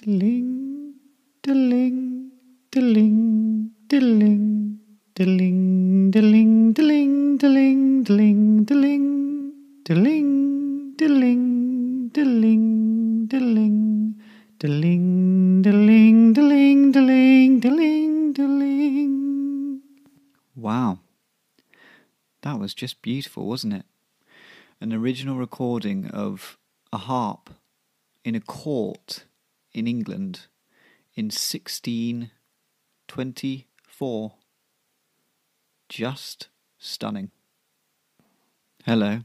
Diddling, diddling, diddling, diddling, diddling, diddling, diddling, diddling, diddling, diddling, diddling, diddling, diddling, diddling, diddling, diddling, diddling, diddling, diddling, diddling. Wow, that was just beautiful, wasn't it? An original recording of a harp in a court in England in 1624. Just stunning. Hello,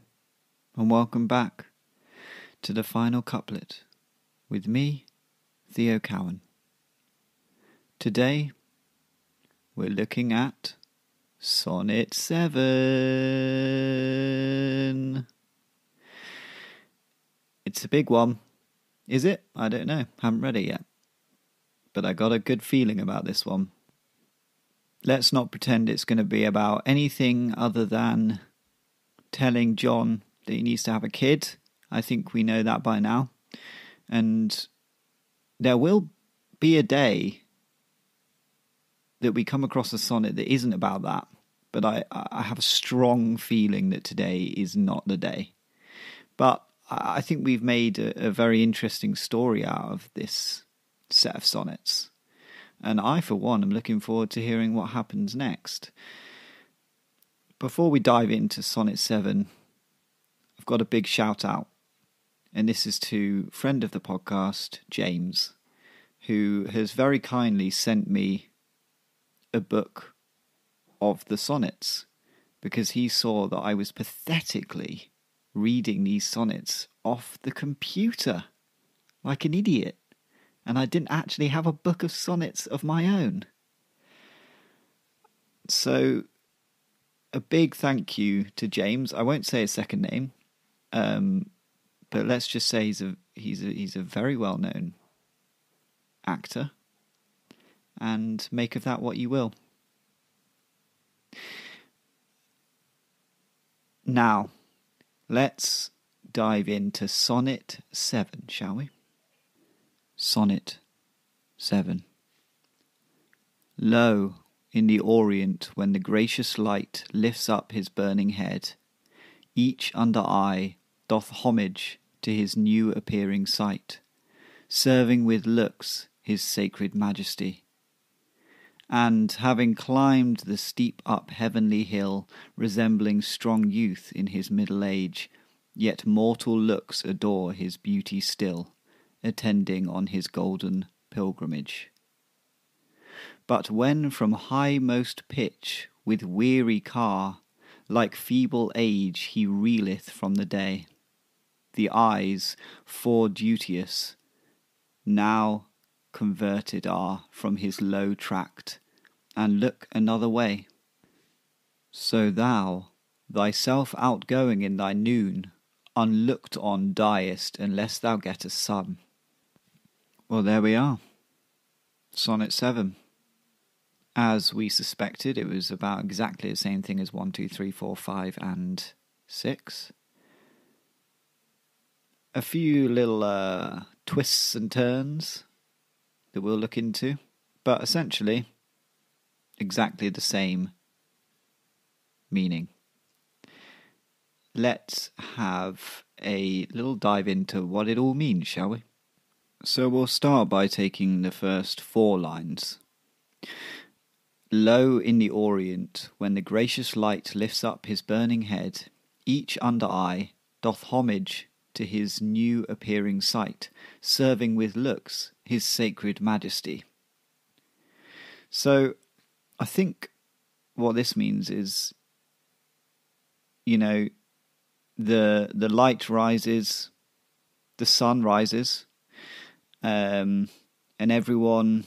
and welcome back to the final couplet with me, Theo Cowan. Today, we're looking at Sonnet 7. It's a big one. Is it? I don't know. Haven't read it yet. But I got a good feeling about this one. Let's not pretend it's going to be about anything other than telling Jon that he needs to have a kid. I think we know that by now. And there will be a day that we come across a sonnet that isn't about that. But I have a strong feeling that today is not the day. But I think we've made a very interesting story out of this set of sonnets. And I, for one, am looking forward to hearing what happens next. Before we dive into Sonnet 7, I've got a big shout out. And this is to friend of the podcast, James, who has very kindly sent me a book of the sonnets because he saw that I was pathetically reading these sonnets off the computer like an idiot, and I didn't actually have a book of sonnets of my own. So a big thank you to James. I won't say his second name, but let's just say he's a very well known actor, and make of that what you will. Now, let's dive into Sonnet 7, shall we? Sonnet 7. Lo, in the Orient, when the gracious light lifts up his burning head, each under eye doth homage to his new appearing sight, serving with looks his sacred majesty. And, having climbed the steep up heavenly hill, resembling strong youth in his middle age, yet mortal looks adore his beauty still, attending on his golden pilgrimage. But when from highmost pitch, with weary car, like feeble age he reeleth from the day, the eyes, fore duteous, now converted are from his low tract, and look another way. So thou, thyself outgoing in thy noon, unlooked on diest unless thou get a son. Well, there we are. Sonnet 7. As we suspected, it was about exactly the same thing as 1, 2, 3, 4, 5, and 6. A few little twists and turns that we'll look into, but essentially exactly the same meaning. Let's have a little dive into what it all means, shall we? So we'll start by taking the first 4 lines. Lo, in the Orient, when the gracious light lifts up his burning head, each under eye doth homage to his new appearing sight, serving with looks his sacred majesty. So I think what this means is, the light rises, the sun rises, and everyone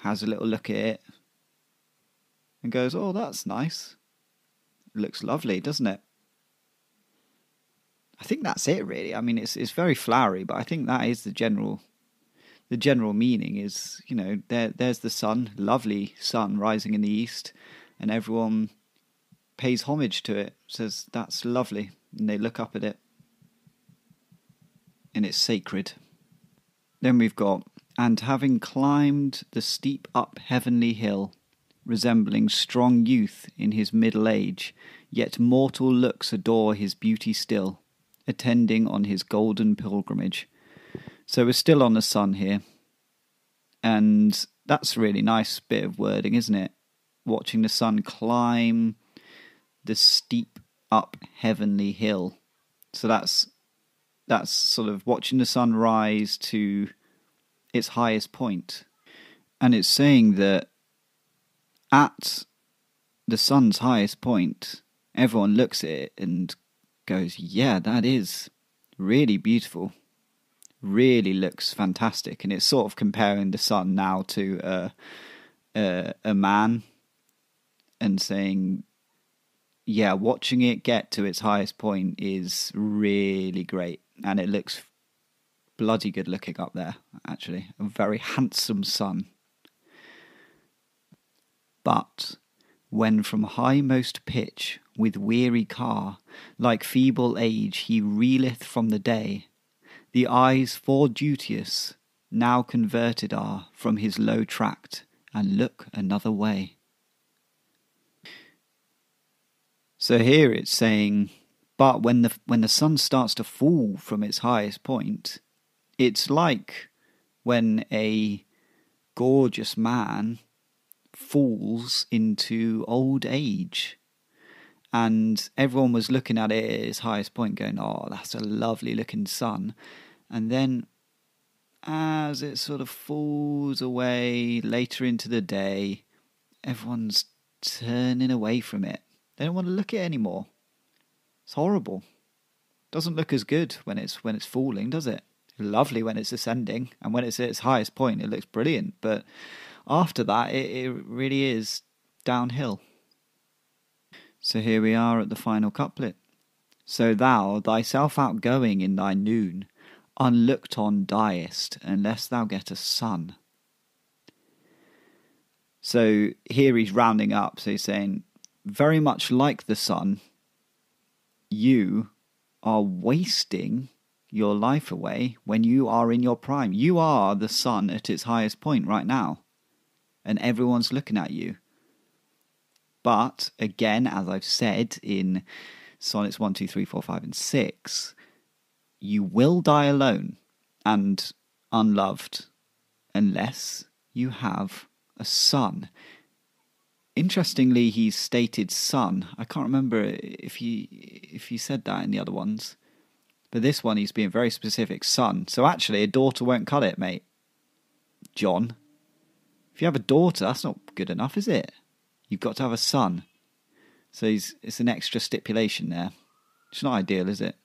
has a little look at it and goes, oh, that's nice. It looks lovely, doesn't it? I think that's it, really. I mean, it's very flowery, but I think that is the general meaning is, there's the sun, lovely sun rising in the east, and everyone pays homage to it, says, that's lovely, and they look up at it, and it's sacred. Then we've got And having climbed the steep up heavenly hill, resembling strong youth in his middle age, yet mortal looks adore his beauty still, attending on his golden pilgrimage. So we're still on the sun here, and that's a really nice bit of wording, isn't it? Watching the sun climb the steep up heavenly hill. So that's sort of watching the sun rise to its highest point. And it's saying that at the sun's highest point, everyone looks at it and goes, yeah, that is really beautiful. Really looks fantastic. And it's sort of comparing the sun now to a man and saying, yeah, watching it get to its highest point is really great. And it looks bloody good looking up there, actually. A very handsome sun. But when from highmost pitch, with weary car, like feeble age he reeleth from the day, the eyes foreduteous now converted are from his low tract, and look another way. So here it's saying, but when the sun starts to fall from its highest point, it's like when a gorgeous man falls into old age. And everyone was looking at it at its highest point going, oh, that's a lovely looking sun. And then as it sort of falls away later into the day, everyone's turning away from it. They don't want to look at it anymore. It's horrible. Doesn't look as good when it's falling, does it? Lovely when it's ascending, and when it's at its highest point, it looks brilliant. But after that, it really is downhill. So here we are at the final couplet. So thou, thyself outgoing in thy noon, unlooked on diest, unless thou get a son. So here he's rounding up, so he's saying, very much like the sun, you are wasting your life away when you are in your prime. You are the sun at its highest point right now, and everyone's looking at you. But again, as I've said in Sonnets 1, 2, 3, 4, 5, and 6, you will die alone and unloved unless you have a son. Interestingly, he's stated son. I can't remember if he said that in the other ones. But this one, he's being very specific, son. So actually, a daughter won't cut it, mate. Jon. If you have a daughter, that's not good enough, is it? You've got to have a son. So it's an extra stipulation there. It's not ideal, is it?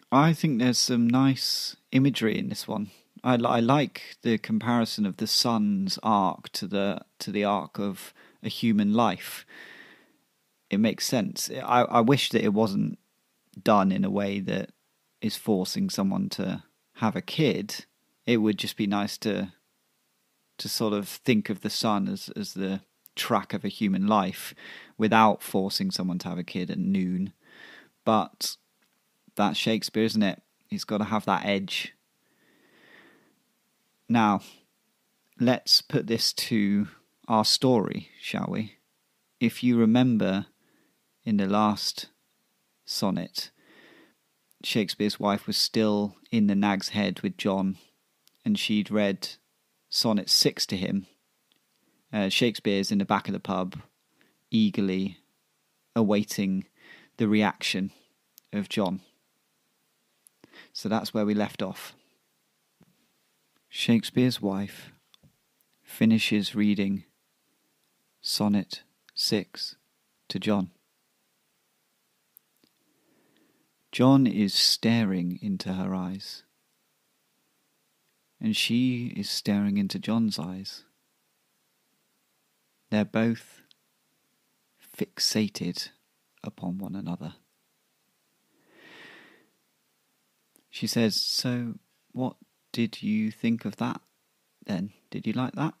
I think there's some nice imagery in this one. I like the comparison of the sun's arc to the arc of a human life. It makes sense. I wish that it wasn't done in a way that is forcing someone to have a kid. It would just be nice to sort of think of the sun as the track of a human life without forcing someone to have a kid at noon. But that's Shakespeare, isn't it? He's got to have that edge. Now, let's put this to our story, shall we? If you remember in the last sonnet, Shakespeare's wife was still in the Nag's Head with Jon, and she'd read Sonnet 6 to him. Shakespeare's in the back of the pub, eagerly awaiting the reaction of Jon. So that's where we left off. Shakespeare's wife finishes reading Sonnet 6 to Jon. Jon is staring into her eyes, and she is staring into Jon's eyes. They're both fixated upon one another. She says, so what did you think of that then? Did you like that?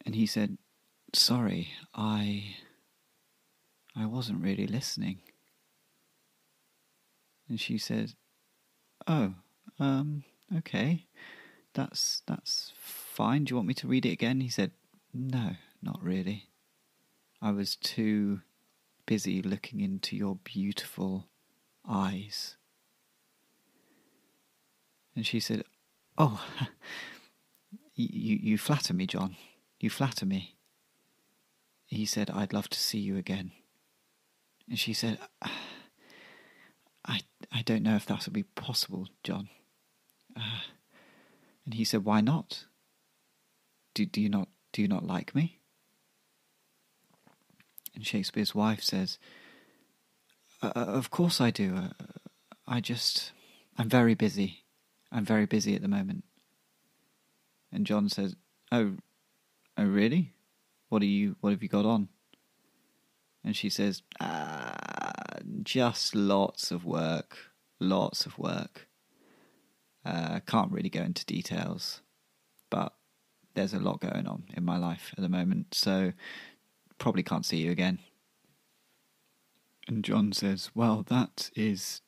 And he said, sorry, I wasn't really listening. And she said, oh, okay. that's fine. Do you want me to read it again? He said, no, not really. I was too busy looking into your beautiful eyes. And she said, oh, you flatter me, Jon. You flatter me. He said, I'd love to see you again. And she said, I don't know if that will be possible, Jon. And he said, why not? Do you not like me? And Shakespeare's wife says, of course I do. I'm very busy. I'm very busy at the moment. And Jon says, oh really? What have you got on? And she says, just lots of work. Can't really go into details, but there's a lot going on in my life at the moment, so probably can't see you again. And Jon says, well, that is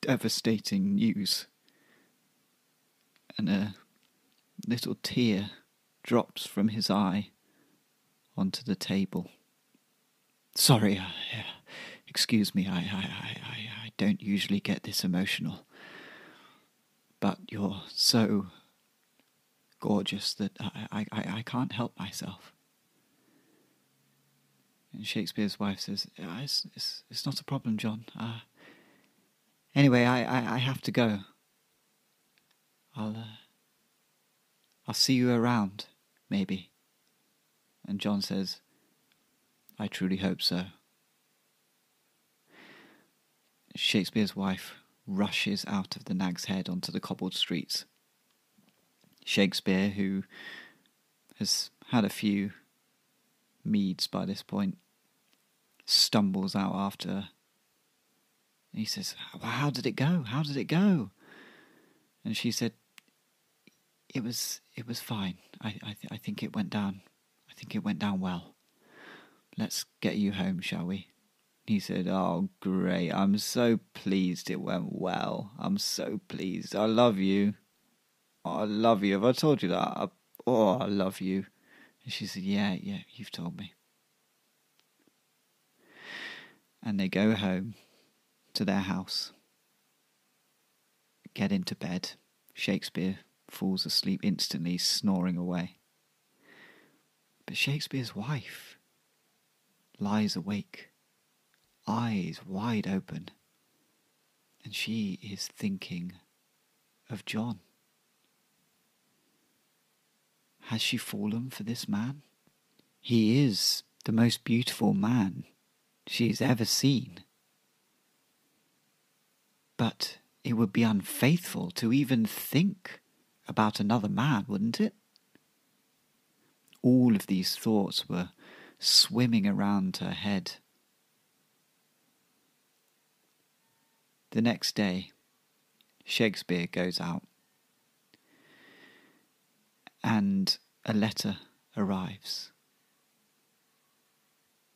devastating news. And a little tear drops from his eye onto the table. Sorry, excuse me, I don't usually get this emotional, but you're so gorgeous that I can't help myself. And Shakespeare's wife says, it's not a problem, Jon. Anyway, I have to go. I'll see you around, maybe. And Jon says, I truly hope so. Shakespeare's wife rushes out of the Nag's Head onto the cobbled streets. Shakespeare, who has had a few meads by this point, stumbles out after her. He says, well, how did it go? How did it go? And she said, it was fine. I think it went down. I think it went down well. Let's get you home, shall we? He said, oh, great. I'm so pleased it went well. I'm so pleased. I love you. Oh, I love you. Have I told you that? I love you. And she said, yeah, you've told me. And they go home to their house, get into bed. Shakespeare falls asleep instantly, snoring away. But Shakespeare's wife lies awake, eyes wide open, and she is thinking of Jon. Has she fallen for this man? He is the most beautiful man she's ever seen. But it would be unfaithful to even think about another man, wouldn't it? All of these thoughts were swimming around her head. The next day, Shakespeare goes out, and a letter arrives,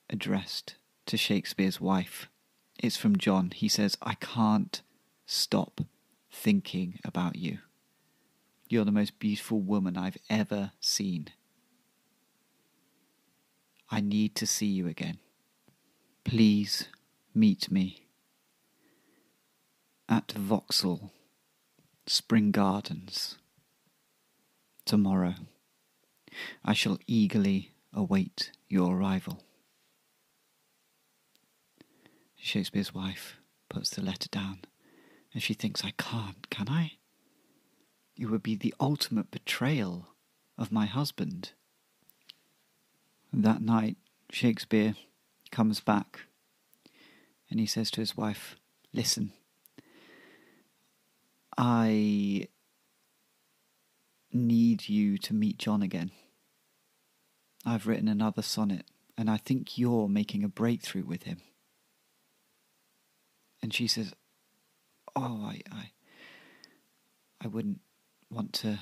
addressed to Shakespeare's wife. It's from Jon. He says, I can't stop thinking about you. You're the most beautiful woman I've ever seen. I need to see you again. Please meet me at Vauxhall Spring Gardens tomorrow. I shall eagerly await your arrival. Shakespeare's wife puts the letter down, and she thinks, I can't, can I? It would be the ultimate betrayal of my husband. That night, Shakespeare comes back, and he says to his wife, listen, I need you to meet Jon again. I've written another sonnet, and I think you're making a breakthrough with him. And she says, oh, I wouldn't want to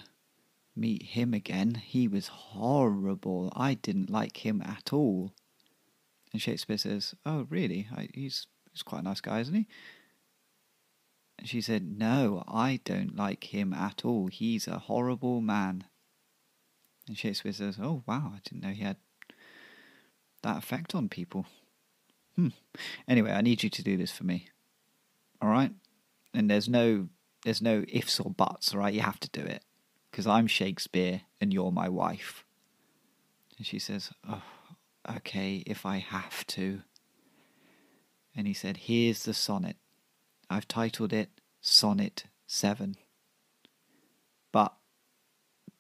meet him again. He was horrible. I didn't like him at all. And Shakespeare says, oh, really? He's quite a nice guy, isn't he? And she said, no, I don't like him at all. He's a horrible man. And Shakespeare says, oh, wow, I didn't know he had that effect on people. Anyway, I need you to do this for me. All right? And there's no ifs or buts, all right? You have to do it. Because I'm Shakespeare and you're my wife. And she says, oh, okay, if I have to. And he said, here's the sonnet. I've titled it Sonnet 7. But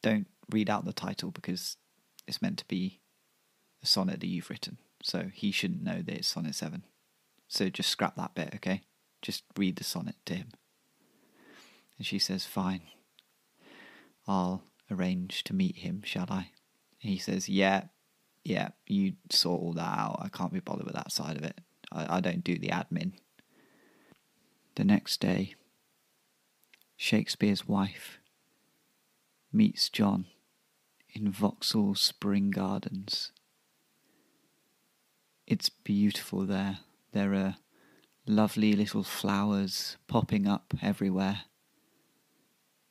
don't read out the title because it's meant to be a sonnet that you've written. So he shouldn't know that it's Sonnet 7. So just scrap that bit, okay? Just read the sonnet to him. And she says, fine. I'll arrange to meet him, shall I? And he says, yeah, you sort all that out. I can't be bothered with that side of it. I don't do the admin. The next day, Shakespeare's wife meets Jon in Vauxhall Spring Gardens. It's beautiful there. There are lovely little flowers popping up everywhere.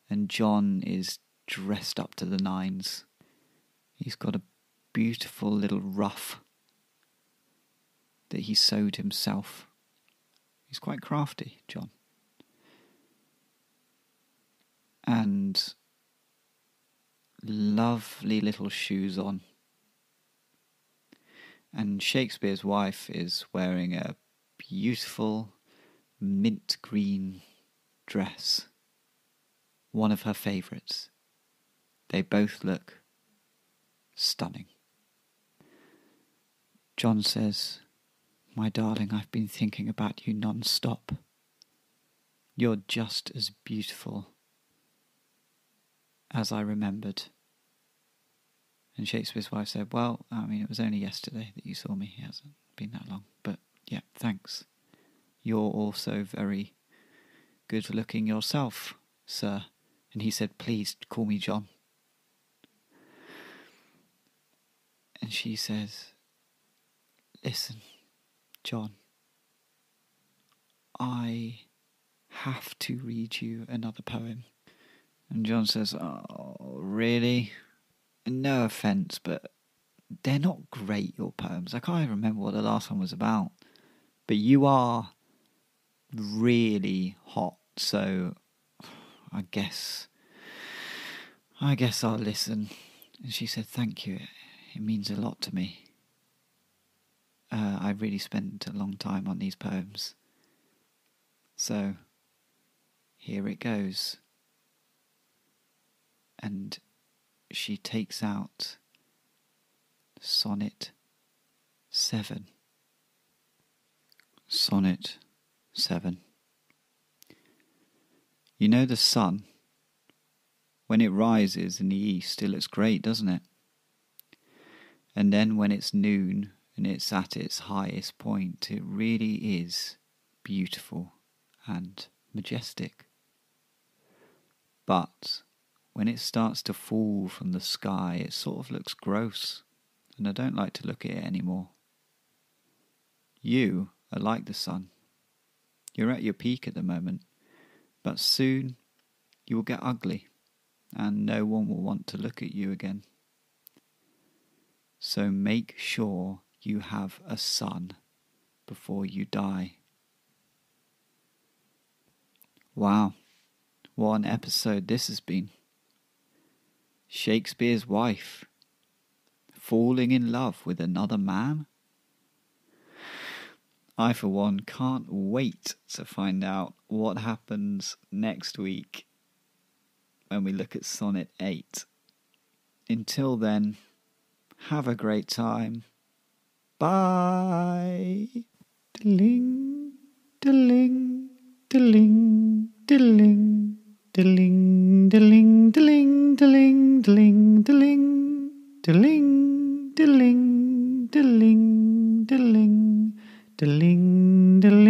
And Jon is dressed up to the nines. He's got a beautiful little ruff that he sewed himself. He's quite crafty, Jon. And lovely little shoes on. And Shakespeare's wife is wearing a beautiful mint green dress. One of her favourites. They both look stunning. Jon says, my darling, I've been thinking about you non-stop. You're just as beautiful as I remembered. And Shakespeare's wife said, well, I mean, it was only yesterday that you saw me. It hasn't been that long. But yeah, thanks. You're also very good looking yourself, sir. And he said, please call me Jon. And she says, listen, Jon, I have to read you another poem. And Jon says, oh, really? No offence, but they're not great, your poems. I can't even remember what the last one was about. But you are really hot, so I guess I'll listen. And she said, thank you. It means a lot to me. I really spent a long time on these poems. So, here it goes. And she takes out Sonnet 7. Sonnet 7. You know the sun, when it rises in the east, it looks great, doesn't it? And then when it's noon and it's at its highest point, it really is beautiful and majestic. But when it starts to fall from the sky, it sort of looks gross, and I don't like to look at it anymore. You are like the sun. You're at your peak at the moment, but soon you will get ugly, and no one will want to look at you again. So make sure you have a son before you die. Wow, what an episode this has been. Shakespeare's wife falling in love with another man? I, for one, can't wait to find out what happens next week when we look at Sonnet 8. Until then, have a great time. Bye. Diddling, diddling, diddling, diddling, diddling, diddling, diddling, diddling, diddling, diddling, diddling, diddling, diddling, diddling, diddling, diddling.